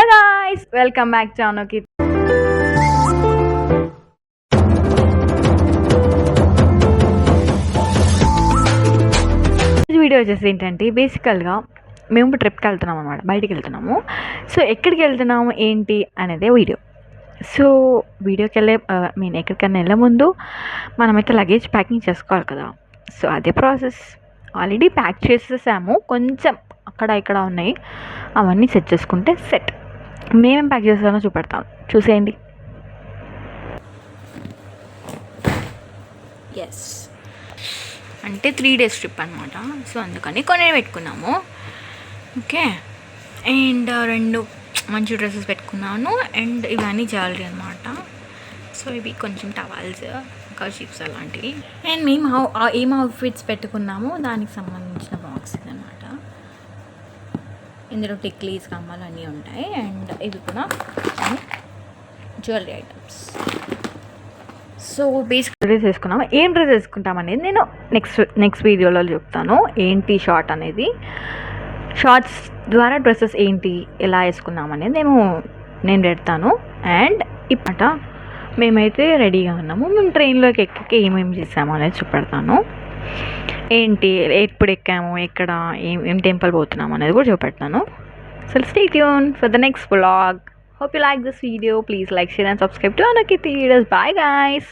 Hello guys, welcome back to అనుకి. Video వచ్చేసి ఏంటంటే బేసికల్గా మేము ట్రిప్కి వెళ్తున్నాం అనమాట, బయటికి వెళ్తున్నాము. సో ఎక్కడికి వెళ్తున్నాము ఏంటి అనేది వీడియో. సో వీడియోకి ఎక్కడికైనా వెళ్ళే ముందు మనమైతే లగేజ్ ప్యాకింగ్ చేసుకోవాలి కదా. సో అదే ప్రాసెస్. ఆల్రెడీ ప్యాక్ చేసేసాము, కొంచెం అక్కడ ఇక్కడ ఉన్నాయి, అవన్నీ సెట్ చేసుకుంటే సెట్. మేమేం ప్యాక్ చేస్తానో చూపెడతాను, చూసేయండి. ఎస్, అంటే 3 days ట్రిప్ అనమాట. సో అందుకని కొన్ని పెట్టుకున్నాము. ఓకే, అండ్ 2 మంచి డ్రెస్సెస్ పెట్టుకున్నాను. అండ్ ఇవన్నీ జ్యువెలరీ అనమాట. సో ఇవి కొంచెం టవల్స్, కర్చీఫ్స్ అలాంటివి. అండ్ మేము ఏం అవుట్ఫిట్స్ పెట్టుకున్నామో దానికి సంబంధించిన బాక్స్ అనమాట. ఇందులో టిక్లీస్, కమ్మలు అన్నీ ఉంటాయి. అండ్ ఇవి కూడా jewellery items. So basic dress వేసుకున్నాము. ఏం డ్రెస్ వేసుకుంటాం అనేది నేను నెక్స్ట్ వీడియోలో చెప్తాను. ఏంటి షార్ట్ అనేది, షార్ట్స్ ద్వారా డ్రెస్సెస్ ఏంటి ఎలా వేసుకున్నాం అనేది నేను పెడతాను. అండ్ ఇప్పట మేమైతే రెడీగా ఉన్నాము. మేము ట్రైన్లోకి ఎక్కి ఏమేమి చేసాము అనేది చూపెడతాను. ఏంటి, ఎప్పుడు ఎక్కాము, ఎక్కడ ఏం టెంపుల్ పోతున్నాము అనేది కూడా చూపెడతాను. So stay tune for the next vlog. Hope you like this video. Please like, share and subscribe to Anukiti Videos. Bye guys.